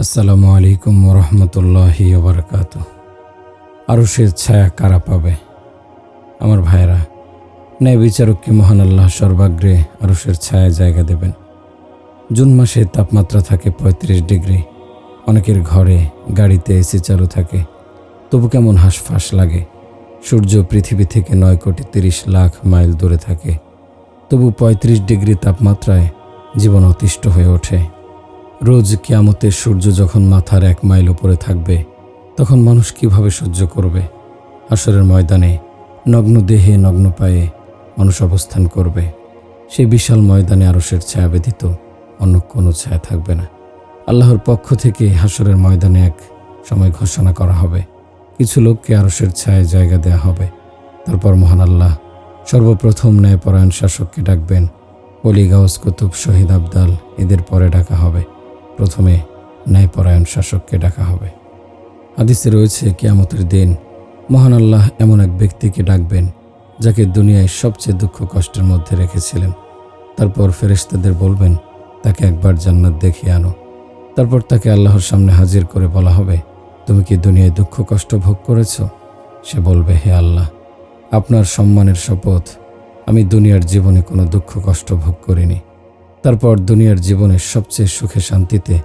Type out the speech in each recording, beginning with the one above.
আসসালামু আলাইকুম ওরহমতুল্লাহি ওবরকাতুহ। আরশের ছায়া কারা পাবে? আমার ভাইরা, ন্যায় বিচারককে মহান আল্লাহ সর্বাগ্রে আরশের ছায়া জায়গা দেবেন। জুন মাসে তাপমাত্রা থাকে ৩৫ ডিগ্রি। অনেকের ঘরে গাড়িতে এসি চালু থাকে, তবু কেমন হাঁসফাঁস লাগে। সূর্য পৃথিবী থেকে ৯,৩০,০০,০০০ মাইল দূরে থাকে, তবু ৩৫ ডিগ্রি তাপমাত্রায় জীবন অতিষ্ঠ হয়ে ওঠে। রোজ কিয়ামতের সূর্য যখন মাথার ১ মাইল উপরে থাকবে, তখন মানুষ কিভাবে সহ্য করবে? হাশরের ময়দানে নগ্ন দেহে নগ্ন পায়ে মানুষ অবস্থান করবে। সেই বিশাল ময়দানে আরশের ছায়া ব্যতীত অন্য কোনো ছায়া থাকবে না। আল্লাহর পক্ষ থেকে হাশরের ময়দানে এক সময় ঘোষণা করা হবে, কিছু লোককে আরশের ছায়ায় জায়গা দেয়া হবে। তারপর মহান আল্লাহ সর্বপ্রথম ন্যায়পরায়ণ শাসককে ডাকবেন। ওলি, গাউস, কুতুব, শহীদ, আবদাল এদের পরে ডাকা হবে। প্রথমে ন্যায়পরায়ণ শাসককে ডাকা হবে। হাদিসে রয়েছে, কিয়ামতের দিন মহান আল্লাহ এমন এক ব্যক্তিকে ডাকবেন যাকে দুনিয়ায় সবচেয়ে দুঃখ কষ্টের মধ্যে রেখেছিলেন। তারপর ফেরেশতাদের বলবেন, তাকে একবার জান্নাত দেখিয়ে আনো। তারপর তাকে আল্লাহর সামনে হাজির করে বলা হবে, তুমি কি দুনিয়ায় দুঃখ কষ্ট ভোগ করেছ? সে বলবে, হে আল্লাহ, আপনার সম্মানের শপথ, আমি দুনিয়ার জীবনে কোনো দুঃখ কষ্ট ভোগ করিনি। তারপর দুনিয়ার জীবনের সবচেয়ে সুখে শান্তিতে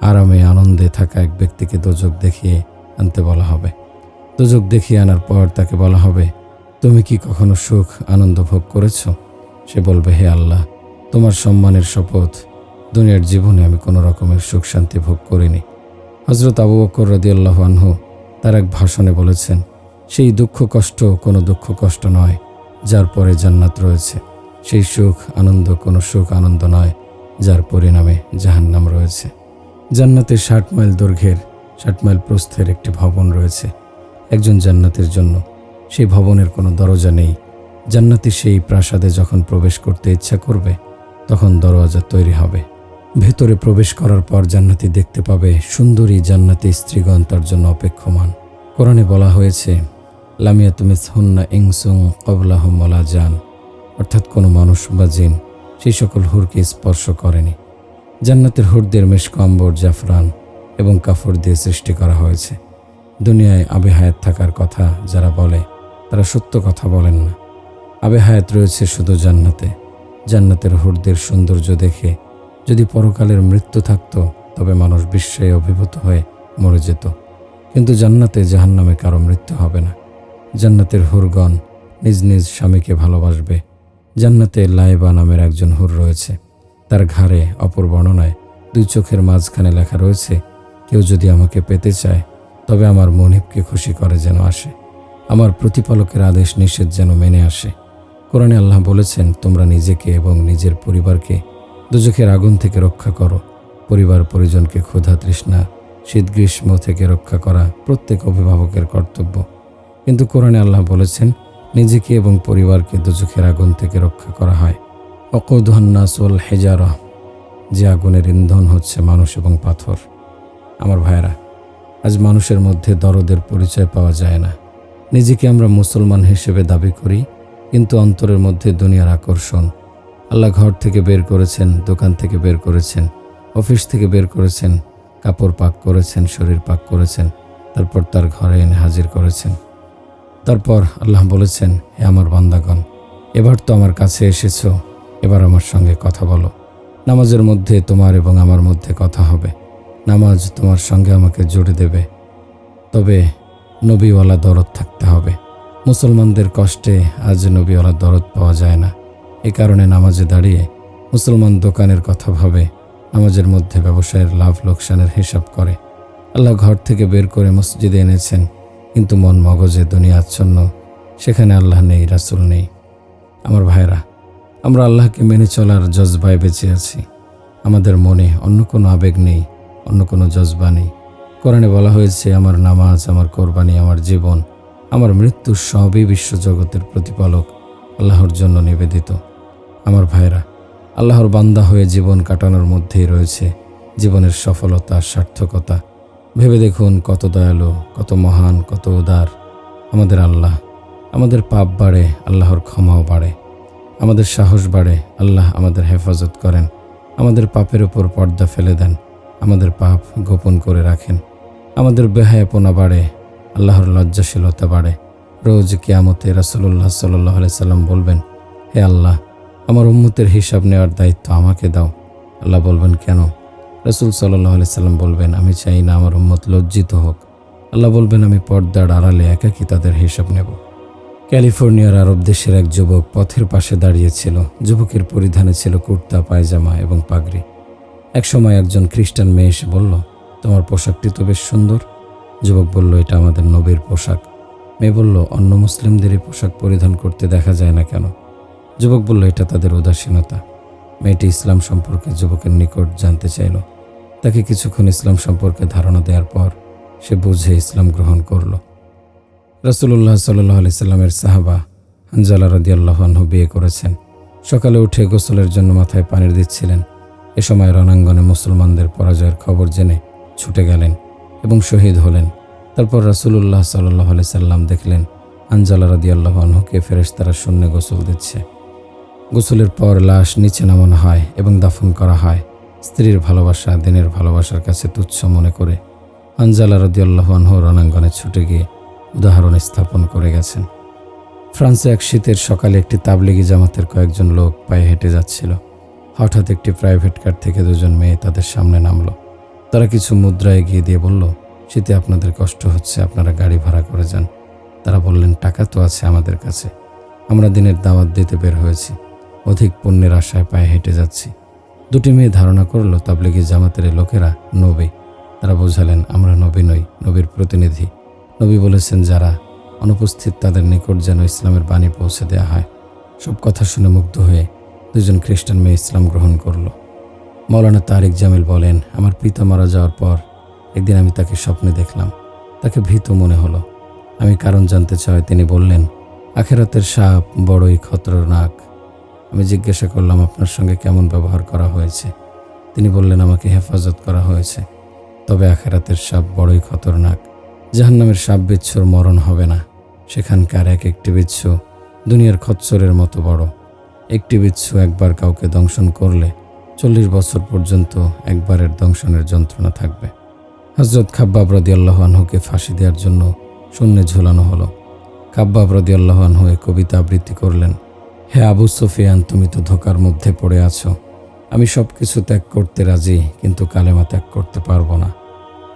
আরামে আনন্দে থাকা এক ব্যক্তিকে দোজখ দেখিয়ে আনতে বলা হবে। দোজখ দেখিয়ে আনার পর তাকে বলা হবে, তুমি কি কখনো সুখ আনন্দ ভোগ করেছ? সে বলবে, হে আল্লাহ, তোমার সম্মানের শপথ, দুনিয়ার জীবনে আমি কোনো রকমের সুখ শান্তি ভোগ করিনি। হযরত আবু বকর রাদিয়াল্লাহু আনহু তার এক ভাষণে বলেছেন, সেই দুঃখ কষ্ট কোনো দুঃখ কষ্ট নয় যার পরে জান্নাত রয়েছে। সেই সুখ আনন্দ কোনো সুখ আনন্দ নয় যার পরিণামে জাহান্নাম রয়েছে। জান্নাতে ৬০ মাইল দৈর্ঘ্যের ৬০ মাইল প্রস্থের একটি ভবন রয়েছে একজন জান্নাতের জন্য। সেই ভবনের কোনো দরজা নেই। জান্নাতি সেই প্রাসাদে যখন প্রবেশ করতে ইচ্ছা করবে, তখন দরজা তৈরি হবে। ভেতরে প্রবেশ করার পর জান্নাতি দেখতে পাবে সুন্দরী জান্নাতি স্ত্রীগণ তার জন্য অপেক্ষমান। কোরআনে বলা হয়েছে, লামিয়াত মিসহুন্না ইনসুন ক্বাবলাহুম ওয়ালা জান, অর্থাৎ কোনো মানুষ বা জিন সেই সকল হুরকে স্পর্শ করেনি। জান্নাতের হুরদের মেশক, আম্বর, জাফরান এবং কাফর দিয়ে সৃষ্টি করা হয়েছে। দুনিয়ায় আবে হায়াত থাকার কথা যারা বলে, তারা সত্য কথা বলেন না। আবে হায়াত রয়েছে শুধু জান্নাতে। জান্নাতের হুরদের সৌন্দর্য দেখে যদি পরকালের মৃত্যু থাকতো, তবে মানুষ বিস্ময়ে অভিভূত হয়ে মরে যেত। কিন্তু জান্নাতে জাহান্নামে কারো মৃত্যু হবে না। জান্নাতের হুরগণ নিজ নিজ স্বামীকে ভালোবাসবে। জান্নাতে লাইবা নামের একজন হুর রয়েছে। তার ঘাড়ে অপর বর্ণনায় ২ চোখের মাঝখানে লেখা রয়েছে, কেউ যদি আমাকে পেতে চায়, তবে আমার মনিবকে খুশি করে যেন আসে, আমার প্রতিপালকের আদেশ নিষেধ যেন মেনে আসে। কোরআনে আল্লাহ বলেছেন, তোমরা নিজেকে এবং নিজের পরিবারকে দোজখের আগুন থেকে রক্ষা করো। পরিবার পরিজনকে ক্ষুধা, তৃষ্ণা, শীত, গ্রীষ্ম থেকে রক্ষা করা প্রত্যেক অভিভাবকের কর্তব্য। কিন্তু কোরআনে আল্লাহ বলেছেন, নিজেকে এবং পরিবারকে দোজখের আগুন থেকে রক্ষা করা হয়। ওয়াকুদুহান নাস ওয়াল হিজারা, যে আগুনের ইন্ধন হচ্ছে মানুষ এবং পাথর। আমার ভাইরা, আজ মানুষের মধ্যে দরদের পরিচয় পাওয়া যায় না। নিজেকে আমরা মুসলমান হিসেবে দাবি করি, কিন্তু অন্তরের মধ্যে দুনিয়ার আকর্ষণ। আল্লাহ ঘর থেকে বের করেছেন, দোকান থেকে বের করেছেন, অফিস থেকে বের করেছেন, কাপড় পাক করেছেন, শরীর পাক করেছেন, তারপর তার ঘরে এনে হাজির করেছেন। তারপর আল্লাহ বলেছেন, হে আমার বান্দাগণ, এবার তো আমার কাছে এসেছ, এবার আমার সঙ্গে কথা বলো। নামাজের মধ্যে তোমার এবং আমার মধ্যে কথা হবে। নামাজ তোমার সঙ্গে আমাকে জুড়ে দেবে। তবে নবীওয়ালা দরদ থাকতে হবে। মুসলমানদের কষ্টে আজ নবীওয়ালা দরদ পাওয়া যায় না। এ কারণে নামাজে দাঁড়িয়ে মুসলমান দোকানের কথা ভাবে, নামাজের মধ্যে ব্যবসায়ের লাভ লোকসানের হিসাব করে। আল্লাহ ঘর থেকে বের করে মসজিদে এনেছেন, কিন্তু মন মগজে দুনিয়া আচ্ছন্ন। সেখানে আল্লাহ নেই, রাসূল নেই। আমার ভাইরা, আমরা আল্লাহকে মেনে চলার জজবায় বেঁচে আছি। আমাদের মনে অন্য কোনো আবেগ নেই, অন্য কোনো জজবা নেই। কোরআনে বলা হয়েছে, আমার নামাজ, আমার কোরবানি, আমার জীবন, আমার মৃত্যু সবই বিশ্বজগতের প্রতিপালক আল্লাহর জন্য নিবেদিত। আমার ভাইরা, আল্লাহর বান্দা হয়ে জীবন কাটানোর মধ্যেই রয়েছে জীবনের সফলতা, সার্থকতা। ভেবে দেখুন, কত দয়ালু, কত মহান, কত উদার আমাদের আল্লাহ। আমাদের পাপ বাড়ে, আল্লাহর ক্ষমাও বাড়ে। আমাদের সাহস বাড়ে, আল্লাহ আমাদের হেফাজত করেন। আমাদের পাপের উপর পর্দা ফেলে দেন। আমাদের পাপ গোপন করে রাখেন। আমাদের বেহায়াপনা বাড়ে, আল্লাহর লজ্জাশীলতা বাড়ে। রোজ কিয়ামতে রাসূলুল্লাহ সাল্লাল্লাহু আলাইহি সাল্লাম বলবেন, হে আল্লাহ, আমার উম্মতের হিসাব নেওয়ার দায়িত্ব আমাকে দাও। আল্লাহ বলবেন, কেন? রাসূল সাল্লাল্লাহু আলাইহি সাল্লাম বলবেন, আমি চাই না আমার উম্মত লজ্জিত হোক। আল্লাহ বলবেন, আমি পর্দার আড়ালে একাকী তাদের হিসাব নেব। ক্যালিফোর্নিয়ার আরব দেশের এক যুবক পথের পাশে দাঁড়িয়েছিল। যুবকের পরিধানে ছিল কুর্তা, পায়জামা এবং পাগড়ি। একসময় একজন খ্রিস্টান মেয়ে এসে বলল, তোমার পোশাকটি তো বেশ সুন্দর। যুবক বলল, এটা আমাদের নবীর পোশাক। মেয়ে বলল, অন্য মুসলিমদের এই পোশাক পরিধান করতে দেখা যায় না কেন? যুবক বলল, এটা তাদের উদাসীনতা। মেয়েটি ইসলাম সম্পর্কে যুবকের নিকট জানতে চাইল। তাকে কিছুক্ষণ ইসলাম সম্পর্কে ধারণা দেওয়ার পর সে বুঝে ইসলাম গ্রহণ করল। রাসূলুল্লাহ সাল্লাল্লাহু আলাইহি সাল্লামের সাহাবা হানজালা রাদিয়াল্লাহু আনহু বিয়ে করেছেন। সকালে উঠে গোসলের জন্য মাথায় পানি দিচ্ছিলেন। এ সময় রণাঙ্গনে মুসলমানদের পরাজয়ের খবর জেনে ছুটে গেলেন এবং শহীদ হলেন। তারপর রাসূলুল্লাহ সাল্লাল্লাহু আলাইহি সাল্লাম দেখলেন হানজালা রাদিয়াল্লাহু আনহুকে ফেরেশতারা শূন্যে গোসল দিচ্ছে। গোসলের পর লাশ নিচে নামানো হয় এবং দাফন করা হয়। স্ত্রীর ভালোবাসা দিনের ভালোবাসার কাছে তুচ্ছ মনে করে হানজালা রাদিয়াল্লাহু আনহু রণাঙ্গনে ছুটে গিয়ে উদাহরণ স্থাপন করে গেছেন। ফ্রান্সে এক শীতের সকালে একটি তাবলিগি জামাতের কয়েকজন লোক পায়ে হেঁটে যাচ্ছিল। হঠাৎ একটি প্রাইভেট কার থেকে দুজন মেয়ে তাদের সামনে নামলো। তারা কিছু মুদ্রা এগিয়ে দিয়ে বলল, শীতে আপনাদের কষ্ট হচ্ছে, আপনারা গাড়ি ভাড়া করে যান। তারা বললেন, টাকা তো আছে আমাদের কাছে, আমরা দিনের দাওয়াত দিতে বের হয়েছি, অধিক পুণ্যের আশায় পায়ে হেঁটে যাচ্ছি। দুটি মেয়ে ধারণা করল তাবলিগি জামাতের লোকেরা নবী। তারা বোঝালেন, আমরা নবী নই, নবীর প্রতিনিধি। নবী বলেছেন, যারা অনুপস্থিত তাদের নিকট যেন ইসলামের বাণী পৌঁছে দেওয়া হয়। সব কথা শুনে মুগ্ধ হয়ে দুজন খ্রিস্টান মেয়ে ইসলাম গ্রহণ করল। মাওলানা তারিক জামিল বলেন, আমার পিতা মারা যাওয়ার পর একদিন আমি তাকে স্বপ্নে দেখলাম। তাকে ভীত মনে হলো। আমি কারণ জানতে চাই। তিনি বললেন, আখেরাতের সাপ বড়ই খতরনাক। আমি জিজ্ঞাসা করলাম, আপনার সঙ্গে কেমন ব্যবহার করা হয়েছে? তিনি বললেন, আমাকে হেফাজত করা হয়েছে, তবে আখেরাতের সাপ বড়ই খতরনাক। জাহান্নামের সাপ বিচ্ছুর মরণ হবে না। সেখানকার এক একটি বিচ্ছু দুনিয়ার খচ্চরের মতো বড়। একটি বিচ্ছু একবার কাউকে দংশন করলে 40 বছর পর্যন্ত একবারের দংশনের যন্ত্রণা থাকবে। হযরত খাব্বাব রাদিয়াল্লাহু আনহুকে ফাঁসি দেওয়ার জন্য শূন্যে ঝুলানো হলো। খাব্বাব রাদিয়াল্লাহু আনহু এই কবিতা আবৃত্তি করলেন, হে আবু সুফিয়ান, তুমি তো ধোঁকার মধ্যে পড়ে আছো। আমি সব কিছু ত্যাগ করতে রাজি, কিন্তু কালেমা ত্যাগ করতে পারবো না।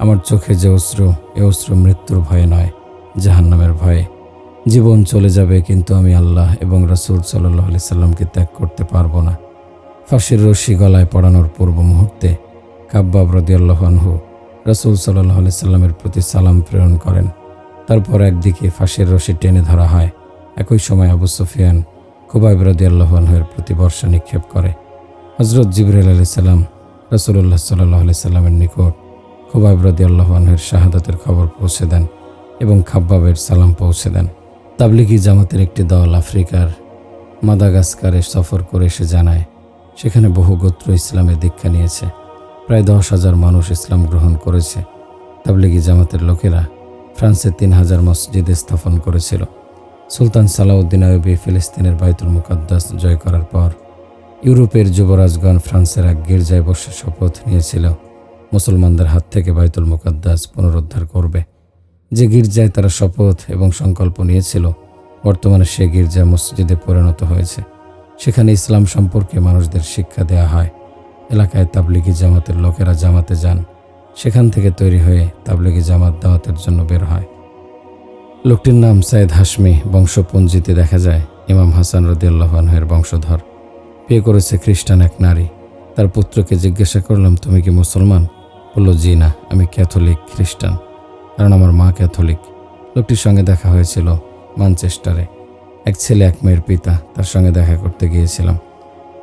আমার চোখে যে অশ্রু, এ অশ্রু মৃত্যুর ভয়ে নয়, জাহান্নামের ভয়ে। জীবন চলে যাবে, কিন্তু আমি আল্লাহ এবং রাসূল সাল্লাল্লাহু আলাইহি সাল্লামকে ত্যাগ করতে পারবো না। ফাঁসির রশি গলায় পড়ানোর পূর্ব মুহূর্তে খাব্বাব রাদিয়াল্লাহু আনহু রাসূল সাল্লাল্লাহু আলাইহি সাল্লামের প্রতি সালাম প্রেরণ করেন। তারপর একদিকে ফাঁসির রশি টেনে ধরা হয়। একই সময় আবু সুফিয়ান খুবাইব রাদিয়াল্লাহু আনহুর প্রতি বর্ষা নিক্ষেপ করে। হযরত জিবরাইল আলাইহিস সালাম রাসূলুল্লাহ সাল্লাল্লাহু আলাইহি সাল্লামের নিকট খুবাইব রাদিয়াল্লাহু আনহুর শাহাদাতের খবর পৌঁছে দেন এবং খাব্বাবের সালাম পৌঁছে দেন। তাবলিগি জামাতের একটি দল আফ্রিকার মাদাগাস্কারে সফর করে এসে জানায়, সেখানে বহু গোত্র ইসলামে দীক্ষা নিয়েছে। প্রায় 10,000 মানুষ ইসলাম গ্রহণ করেছে। তাবলিগি জামাতের লোকেরা ফ্রান্সে 3000 মসজিদে স্থাপন করেছিল। সুলতান সালাউদ্দিন আইয়ুবী ফিলিস্তিনের বাইতুল মুকাদ্দাস জয় করার পর ইউরোপের যুবরাজগণ ফ্রান্সের এক গির্জায় বসে শপথ নিয়েছিল মুসলমানদের হাত থেকে বাইতুল মুকাদ্দাস পুনরুদ্ধার করবে। যে গির্জায় তারা শপথ এবং সংকল্প নিয়েছিল, বর্তমানে সে গির্জা মসজিদে পরিণত হয়েছে। সেখানে ইসলাম সম্পর্কে মানুষদের শিক্ষা দেওয়া হয়। এলাকায় তাবলিগি জামাতের লোকেরা জামাতে যান। সেখান থেকে তৈরি হয়ে তাবলিগি জামাত দাওয়াতের জন্য বের হয়। লোকটির নাম সাইদ হাশমি। বংশপঞ্জিতে দেখা যায় ইমাম হাসান রাদিয়াল্লাহু আনহুর বংশধর। বিয়ে করেছে খ্রিস্টান এক নারী। তার পুত্রকে জিজ্ঞাসা করলাম, তুমি কি মুসলমান? বলল, জি না, আমি ক্যাথলিক খ্রিস্টান, কারণ আমার মা ক্যাথলিক। লোকটির সঙ্গে দেখা হয়েছিল ম্যানচেস্টারে। এক ছেলে এক মেয়ের পিতা, তার সঙ্গে দেখা করতে গিয়েছিলাম।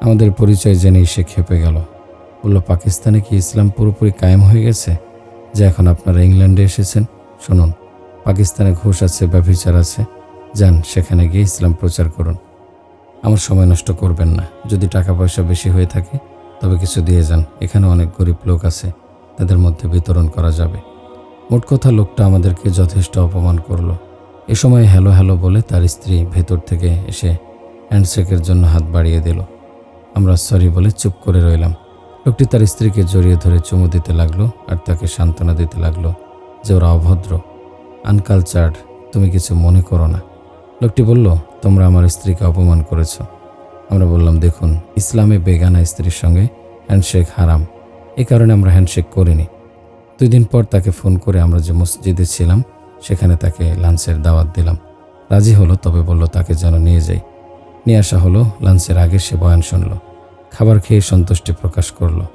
আমাদের পরিচয় জেনেই সে খেপে গেল। বলল, পাকিস্তানে কি ইসলাম পুরোপুরি কায়েম হয়ে গেছে, যে এখন আপনারা ইংল্যান্ডে এসেছেন? শুনুন, পাকিস্তানে ঘুষ আছে, ব্যভিচার আছে, যান সেখানে গিয়ে ইসলাম প্রচার করুন। আমার সময় নষ্ট করবেন না। যদি টাকা পয়সা বেশি হয়ে থাকে তবে কিছু দিয়ে যান। এখানে অনেক গরিব লোক আছে, তাদের মধ্যে বিতরণ করা যাবে। মোট কথা, লোকটা আমাদেরকে যথেষ্ট অপমান করলো। এ সময় হ্যালো হ্যালো বলে তার স্ত্রী ভেতর থেকে এসে হ্যান্ডশেকের জন্য হাত বাড়িয়ে দিল। আমরা সরি বলে চুপ করে রইলাম। লোকটি তার স্ত্রীকে জড়িয়ে ধরে চুমু দিতে লাগলো আর তাকে সান্ত্বনা দিতে লাগলো যে ওরা অভদ্র, আনকালচার্ড, তুমি কিছু মনে করো না। লোকটি বলল, তোমরা আমার স্ত্রীকে অপমান করেছ। আমরা বললাম, দেখুন, ইসলামে বেগানা স্ত্রীর সঙ্গে হ্যান্ডশেক হারাম, এই কারণে আমরা হ্যান্ডশেক করিনি। 2 দিন পর তাকে ফোন করে আমরা যে মসজিদে ছিলাম সেখানে তাকে লাঞ্চের দাওয়াত দিলাম। রাজি হলো, তবে বলল তাকে যেন নিয়ে যাই। নিয়ে আসা হলো। লাঞ্চের আগে সে বয়ান শুনল, খাবার খেয়ে সন্তুষ্টি প্রকাশ করলো।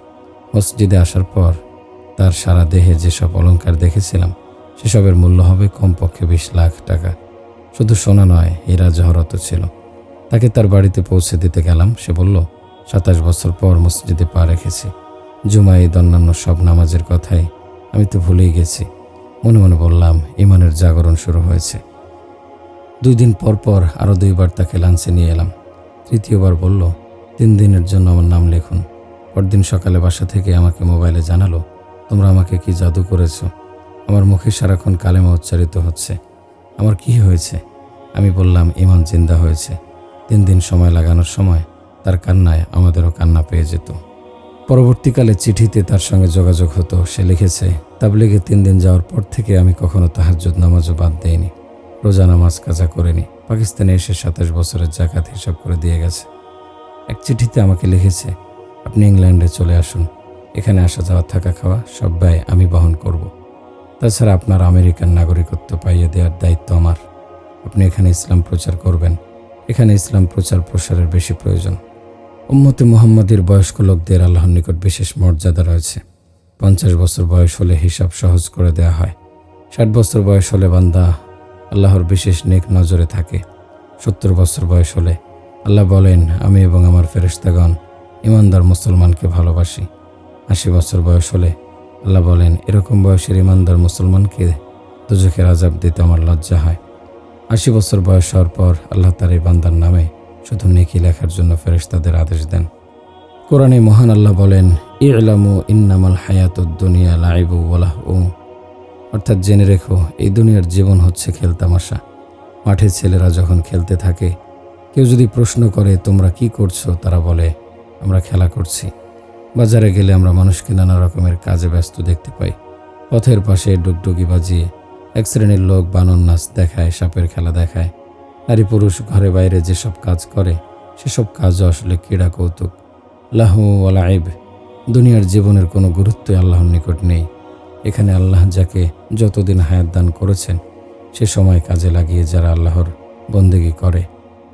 মসজিদে আসার পর তার সারা দেহে যেসব অলংকার দেখেছিলাম সেসবের মূল্য হবে কমপক্ষে 20 লাখ টাকা। শুধু সোনা নয়, হীরা জহরত ছিল। তাকে তার বাড়িতে পৌঁছে দিতে গেলাম। সে বলল, 27 বছর পর মসজিদে পা রেখেছি। জুমা, ঈদ, অন্যান্য সব নামাজের কথাই আমি তো ভুলেই গেছি। মনে মনে বললাম, ইমানের জাগরণ শুরু হয়েছে। 2 দিন পর পর আরও 2 বার তাকে লাঞ্চে নিয়ে এলাম। তৃতীয়বার বলল, 3 দিনের জন্য আমার নাম লিখুন। পরদিন সকালে বাসা থেকে আমাকে মোবাইলে জানালো, তোমরা আমাকে কি জাদু করেছ? আমার মুখে সারাক্ষণ কালেমা উচ্চারিত হচ্ছে। আমার কি হয়েছে? আমি বললাম, ইমান জিন্দা হয়েছে। 3 দিন সময় লাগানোর সময় তার কান্নায় আমাদেরও কান্না পেয়ে যেত। পরবর্তীকালে চিঠিতে তার সঙ্গে যোগাযোগ হতো। সে লিখেছে, তাবলিগে 3 দিন যাওয়ার পর থেকে আমি কখনো তাহাজ্জুদ নামাজও বাদ দেইনি, রোজা নামাজ কাজা করিনি। পাকিস্তানে এসে 27 বছরের জাকাত হিসাব করে দিয়ে গেছে। এক চিঠিতে আমাকে লিখেছে, আপনি ইংল্যান্ডে চলে আসুন, এখানে আসা যাওয়া থাকা খাওয়া সব ব্যয় আমি বহন করব। তাছাড়া আপনার আমেরিকান নাগরিকত্ব পাইয়ে দেওয়ার দায়িত্ব আমার। আপনি এখানে ইসলাম প্রচার করবেন। এখানে ইসলাম প্রচার প্রসারের বেশি প্রয়োজন। উম্মতে মুহাম্মাদের বয়স্ক লোকদের আল্লাহর নিকট বিশেষ মর্যাদা রয়েছে। 50 বছর বয়স হলে হিসাব সহজ করে দেওয়া হয়। 60 বছর বয়স হলে বান্দা আল্লাহর বিশেষ নেক নজরে থাকে। 70 বছর বয়স হলে আল্লাহ বলেন, আমি এবং আমার ফেরেশতাগণ ইমানদার মুসলমানকে ভালোবাসি। 80 বছর বয়স হলে আল্লাহ বলেন, এরকম বয়সের ইমানদার মুসলমানকে দুজখের আযাব দিতে আমার লজ্জা হয়। 80 বছর বয়স হওয়ার পর আল্লাহ তার এই বান্দার নামে শুধু নেকি লেখার জন্য ফেরেশতাদের আদেশ দেন। কোরআনে মহান আল্লাহ বলেন, ই'লামু ইন্নামাল হায়াতুদ দুনিয়া লাইবু ওয়া লাহউ, অর্থাৎ জেনে রেখো, এই দুনিয়ার জীবন হচ্ছে খেলতামাশা। মাঠে ছেলেরা যখন খেলতে থাকে, কেউ যদি প্রশ্ন করে তোমরা কি করছো, তারা বলে আমরা খেলা করছি। বাজারে গেলে আমরা মানুষকে নানা রকমের কাজে ব্যস্ত দেখতে পাই। পথের পাশে ডুগডুগি বাজিয়ে এক শ্রেণীর লোক বানর নাচ দেখায়, সাপের খেলা দেখায়। নারী পুরুষ ঘরে বাইরে যেসব কাজ করে সেসব কাজও আসলে ক্রীড়া কৌতুক। লাহু ওয়া লাইব, দুনিয়ার জীবনের কোনো গুরুত্বই আল্লাহর নিকট নেই। এখানে আল্লাহ যাকে যতদিন হায়াত দান করেছেন সে সময় কাজে লাগিয়ে যারা আল্লাহর বন্দেগী করে,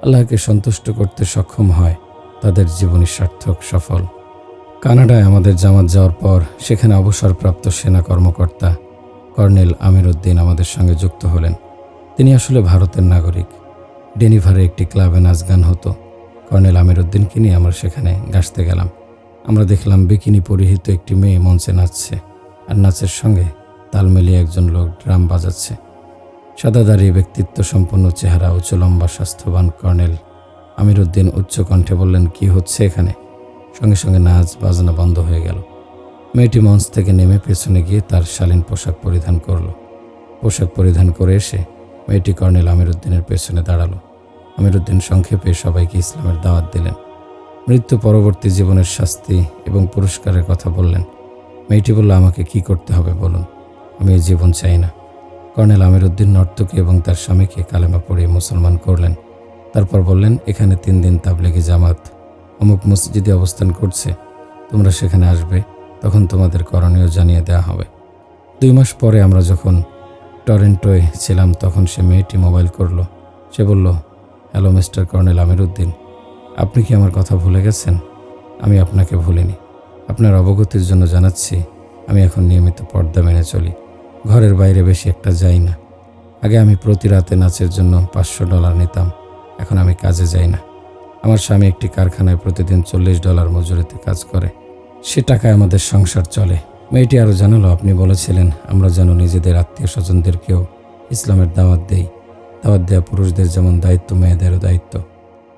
আল্লাহকে সন্তুষ্ট করতে সক্ষম হয়, তাদের জীবনী সার্থক, সফল। কানাডায় আমাদের জামাত যাওয়ার পর সেখানে অবসরপ্রাপ্ত সেনা কর্মকর্তা কর্নেল আমির উদ্দিন আমাদের সঙ্গে যুক্ত হলেন। তিনি আসলে ভারতের নাগরিক। ডেনিভারে একটি ক্লাবে নাচ গান হতো। কর্নেল আমির উদ্দিনকে নিয়ে আমরা সেখানে গাছতে গেলাম। আমরা দেখলাম বিকিনি পরিহিত একটি মেয়ে মঞ্চে নাচছে, আর নাচের সঙ্গে তাল মিলিয়ে একজন লোক ড্রাম বাজাচ্ছে। সাদাদাড়ি, ব্যক্তিত্ব সম্পন্ন চেহারা, উঁচু লম্বা, স্বাস্থ্যবান কর্নেল আমির উদ্দিন উচ্চ কণ্ঠে বললেন, কি হচ্ছে এখানে? সঙ্গে সঙ্গে নাচ বাজনা বন্ধ হয়ে গেল। মেয়েটি মঞ্চ থেকে নেমে পেছনে গিয়ে তার শালীন পোশাক পরিধান করল। পোশাক পরিধান করে এসে মেয়েটি কর্নেল আমির উদ্দিনের পেছনে দাঁড়ালো। আমির উদ্দিন সংক্ষেপে সবাইকে ইসলামের দাওয়াত দিলেন। মৃত্যু পরবর্তী জীবনের শাস্তি এবং পুরস্কারের কথা বললেন। মেয়েটি বলল, আমাকে কি করতে হবে বলুন, আমি এই জীবন চাই না। কর্নেল আমির উদ্দিন নর্তকী এবং তার স্বামীকে কালেমা পড়িয়ে মুসলমান করলেন। তারপর বললেন, এখানে 3 দিন তাবলিগি জামাত অমুক মসজিদে অবস্থান করছে, তোমরা সেখানে আসবে, তখন তোমাদের করণীয় জানিয়ে দেওয়া হবে। 2 মাস পরে আমরা যখন টরেন্টোয় ছিলাম তখন সে মেয়েটি মোবাইল করলো। সে বলল, হ্যালো মিস্টার কর্নেল আমির উদ্দিন, আপনি কি আমার কথা ভুলে গেছেন? আমি আপনাকে ভুলিনি। আপনার অবগতির জন্য জানাচ্ছি, আমি এখন নিয়মিত পর্দা মেনে চলি। ঘরের বাইরে বেশি একটা যাই না। আগে আমি প্রতি রাতে নাচের জন্য $500 নিতাম, এখন আমি কাজে যাই না। আমার স্বামী একটি কারখানায় প্রতিদিন $40 মজুরিতে কাজ করে। সে টাকায় আমাদের সংসার চলে। মেয়েটি আরও জানালো, আপনি বলেছিলেন আমরা যেন নিজেদের আত্মীয় স্বজনদেরকেও ইসলামের দাওয়াত দেই। দাওয়াত দেওয়া পুরুষদের যেমন দায়িত্ব, মেয়েদেরও দায়িত্ব।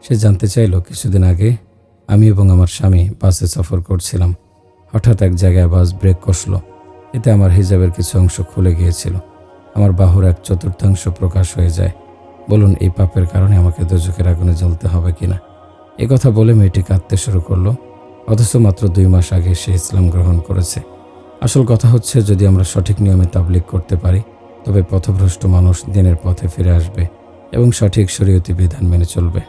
সে জানতে চাইল, কিছুদিন আগে আমি এবং আমার স্বামী বাসে সফর করছিলাম। হঠাৎ এক জায়গায় বাস ব্রেক কষল। এতে আমার হিজাবের কিছু অংশ খুলে গিয়েছিল। আমার বাহুর 1/4 প্রকাশ হয়ে যায়। বলুন, এই পাপের কারণে আমাকে দোজখের আগুনে জ্বলতে হবে কিনা? কথা বলে মেয়েটি কাঁদতে শুরু করলো। অথচ মাত্র 2 মাস আগে সে ইসলাম গ্রহণ করেছে। আসল কথা হচ্ছে, যদি আমরা সঠিক নিয়মে তাবলীগ করতে পারি, তবে পথভ্রষ্ট মানুষ দিনের পথে ফিরে আসবে এবং সঠিক শরীয়তি বিধান মেনে চলবে।